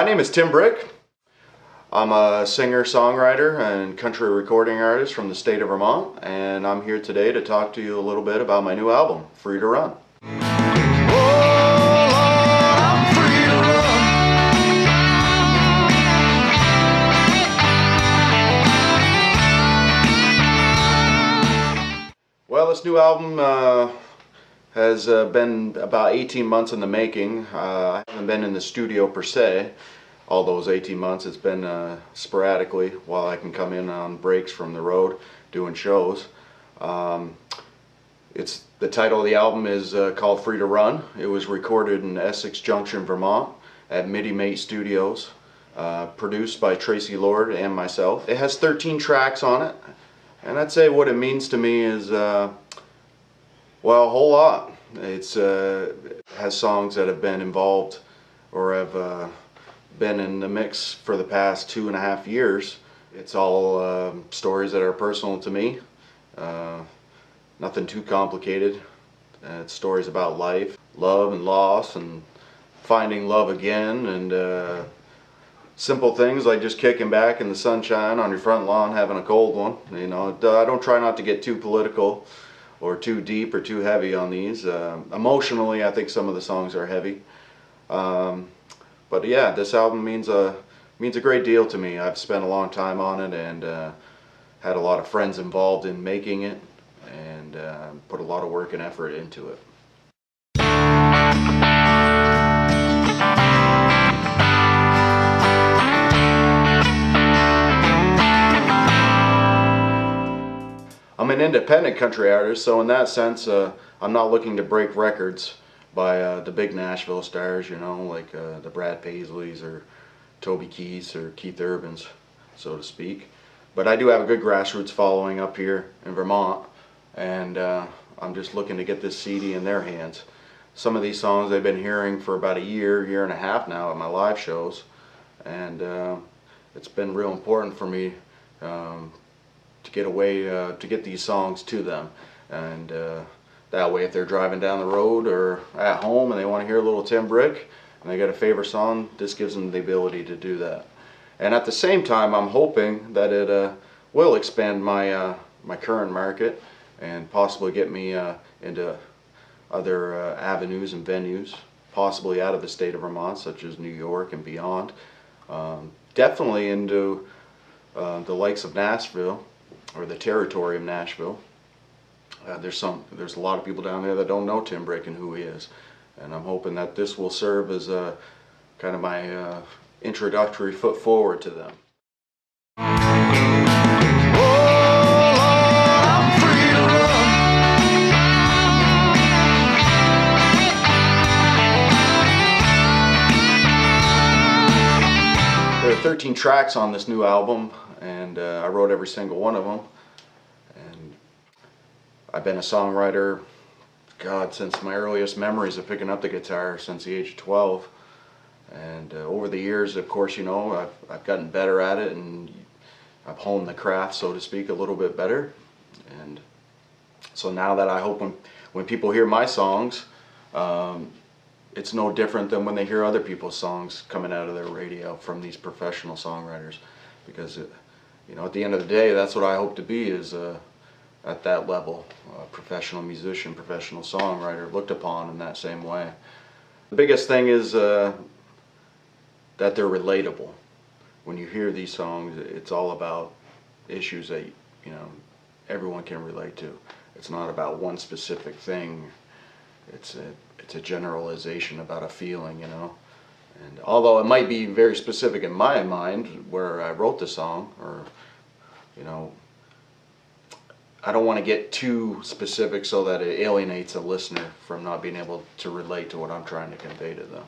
name is Tim Brick. I'm a singer-songwriter and country recording artist from the state of Vermont, and I'm here today to talk to you a little bit about my new album, Free to Run. Well, this new album has been about 18 months in the making. I haven't been in the studio per se all those 18 months. It's been sporadically while I can come in on breaks from the road doing shows. The title of the album is called Free to Run. It was recorded in Essex Junction, Vermont at MIDI Mate Studios, produced by Tracy Lord and myself. It has 13 tracks on it, and I'd say what it means to me is well, a whole lot. It has songs that have been involved or have been in the mix for the past 2.5 years. It's all stories that are personal to me. Nothing too complicated. It's stories about life, love and loss, and finding love again, and simple things like just kicking back in the sunshine on your front lawn having a cold one. You know, I don't try not to get too political or too deep or too heavy on these. Emotionally, I think some of the songs are heavy. But yeah, this album means a great deal to me. I've spent a long time on it and had a lot of friends involved in making it, and put a lot of work and effort into it. I'm an independent country artist, so in that sense, I'm not looking to break records by the big Nashville stars, you know, like the Brad Paisleys or Toby Keiths or Keith Urbans, so to speak. But I do have a good grassroots following up here in Vermont, and I'm just looking to get this CD in their hands. Some of these songs they've been hearing for about a year and a half now at my live shows, and it's been real important for me to get a way to get these songs to them, and that way if they're driving down the road or at home and they want to hear a little Tim Brick and they got a favorite song, this gives them the ability to do that. And at the same time, I'm hoping that it will expand my my current market and possibly get me into other avenues and venues, possibly out of the state of Vermont, such as New York and beyond. Definitely into the likes of Nashville, or the territory of Nashville. There's a lot of people down there that don't know Tim Brick and who he is, and I'm hoping that this will serve as kind of my introductory foot forward to them. There are 13 tracks on this new album, and I wrote every single one of them. And I've been a songwriter, God, since my earliest memories of picking up the guitar, since the age of 12. And over the years, of course, you know, I've gotten better at it, and I've honed the craft, so to speak, a little bit better. And so now that I hope when people hear my songs, it's no different than when they hear other people's songs coming out of their radio from these professional songwriters, because you know, at the end of the day, that's what I hope to be, is at that level, a professional musician, professional songwriter, looked upon in that same way. The biggest thing is that they're relatable. When you hear these songs, it's all about issues that, you know, everyone can relate to. It's not about one specific thing. It's a generalization about a feeling, you know. And although it might be very specific in my mind where I wrote the song, or, you know, I don't want to get too specific so that it alienates a listener from not being able to relate to what I'm trying to convey to them.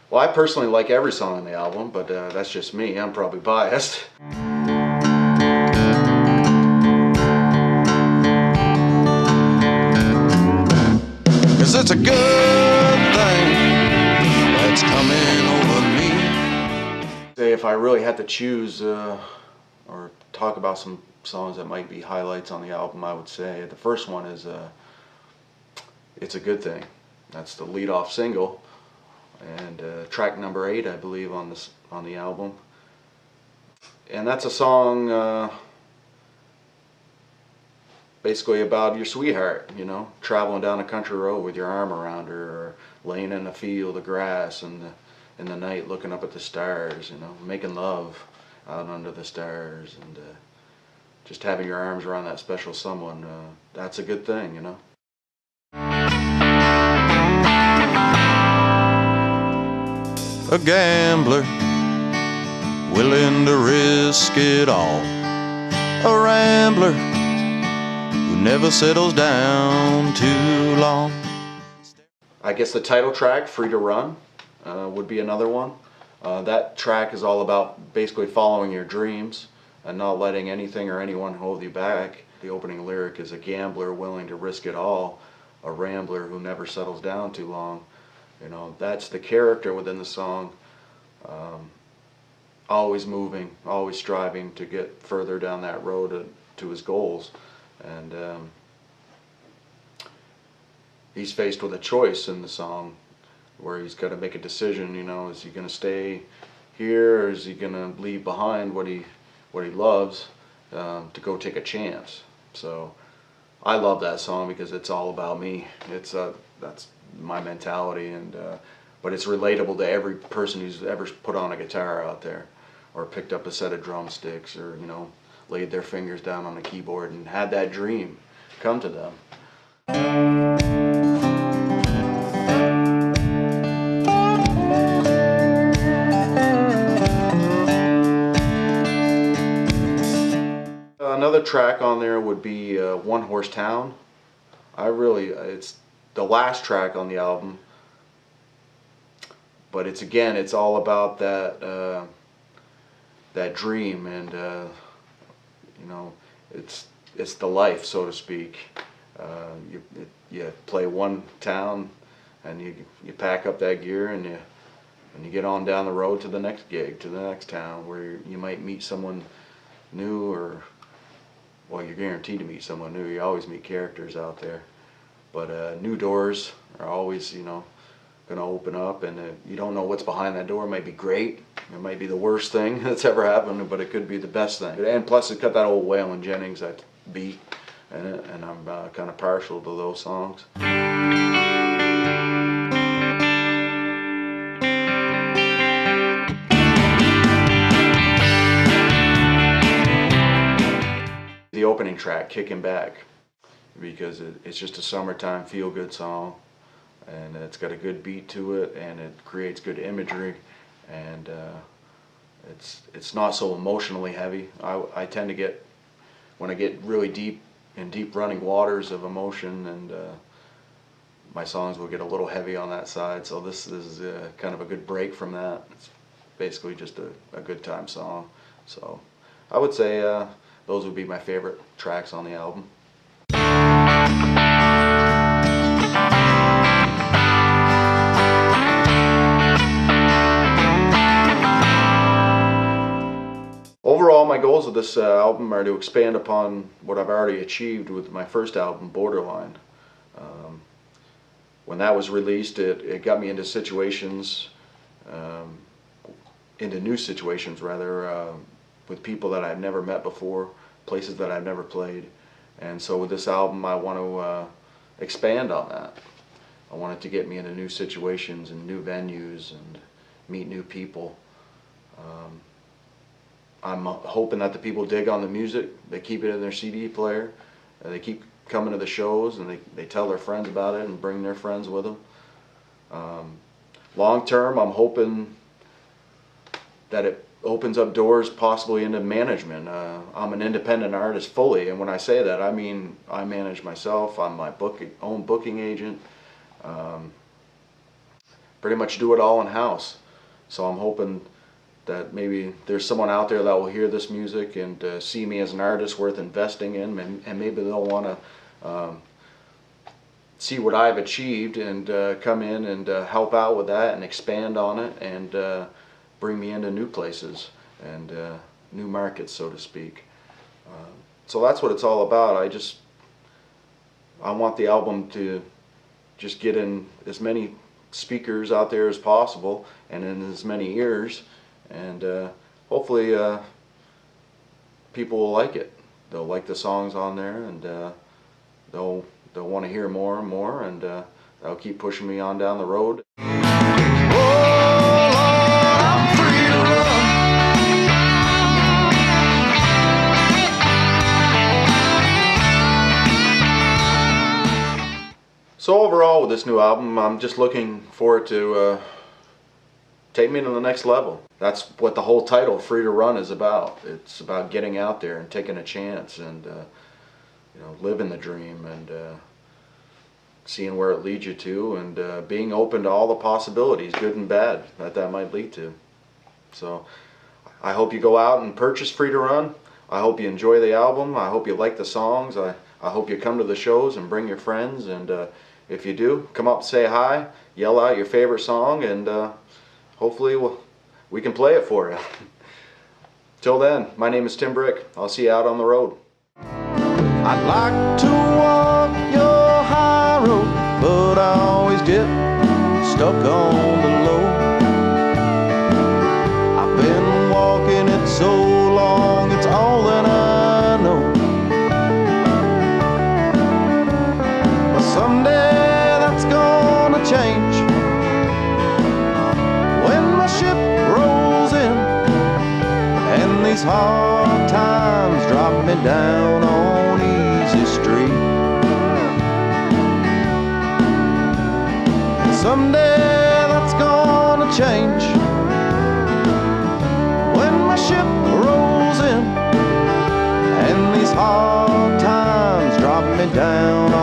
Well, I personally like every song on the album, but that's just me. I'm probably biased. 'Cause it's a good thing that's coming over me. Say if I really had to choose or talk about some songs that might be highlights on the album, I would say the first one is It's a Good Thing. That's the lead-off single, and track number 8, I believe, on the album. And that's a song basically about your sweetheart, you know, traveling down a country road with your arm around her, or laying in a field of grass in the night looking up at the stars, you know, making love out under the stars, and just having your arms around that special someone. That's a good thing, you know. A gambler, willing to risk it all. A rambler who never settles down too long. I guess the title track, Free to Run, would be another one. That track is all about basically following your dreams and not letting anything or anyone hold you back. The opening lyric is a gambler willing to risk it all, a rambler who never settles down too long. You know, that's the character within the song. Always moving, always striving to get further down that road to his goals. And he's faced with a choice in the song where he's got to make a decision, you know, is he going to stay here, or is he going to leave behind what he loves to go take a chance? So I love that song because it's all about me. It's that's my mentality, and but it's relatable to every person who's ever put on a guitar out there, or picked up a set of drumsticks, or, you know, laid their fingers down on a keyboard and had that dream come to them. Another track on there would be One Horse Town. It's the last track on the album, but it's all about that that dream, and you know, it's the life, so to speak. You play one town, and you pack up that gear, and you get on down the road to the next gig, to the next town, where you might meet someone new, or, well, you're guaranteed to meet someone new. You always meet characters out there, but new doors are always, you know, going to open up, and you don't know what's behind that door. It might be great, it might be the worst thing that's ever happened, but it could be the best thing. And plus, it's got that old Waylon Jennings beat in it, and I'm kind of partial to those songs. The opening track, Kicking Back, because it's just a summertime feel-good song, and it's got a good beat to it, and it creates good imagery, and it's not so emotionally heavy. I tend to get, when I get really deep running waters of emotion, and my songs will get a little heavy on that side, so this is kind of a good break from that. It's basically just a good time song. So I would say those would be my favorite tracks on the album. Overall, my goals of this album are to expand upon what I've already achieved with my first album, Borderline. When that was released, it got me into situations, into new situations rather, with people that I've never met before, places that I've never played. And so with this album, I want to expand on that. I want it to get me into new situations and new venues and meet new people. I'm hoping that the people dig on the music, they keep it in their CD player, they keep coming to the shows, and they tell their friends about it and bring their friends with them. Long term, I'm hoping that it opens up doors possibly into management. I'm an independent artist fully, and when I say that, I mean I manage myself. I'm my own booking agent. Pretty much do it all in-house. So I'm hoping that maybe there's someone out there that will hear this music and see me as an artist worth investing in, and maybe they'll want to see what I've achieved and come in and help out with that and expand on it, and bring me into new places and new markets, so to speak. So that's what it's all about. I want the album to just get in as many speakers out there as possible and in as many ears, and hopefully people will like it. They'll like the songs on there, and they'll want to hear more and more, and that'll keep pushing me on down the road. So overall, with this new album, I'm just looking for it to take me to the next level. That's what the whole title, Free to Run, is about. It's about getting out there and taking a chance, and living the dream, and seeing where it leads you to, and being open to all the possibilities, good and bad, that might lead to. So I hope you go out and purchase Free to Run. I hope you enjoy the album. I hope you like the songs. I hope you come to the shows and bring your friends, and if you do, come up, say hi, yell out your favorite song, and hopefully we can play it for you. Till then, my name is Tim Brick. I'll see you out on the road. I'd like to walk your high road, but I always get stuck on the low. I've been walking it so long, it's all that I know. But someday that's gonna change, when my ship rolls in and these hard times drop me down on easy street. Someday that's gonna change, when my ship rolls in and these hard times drop me down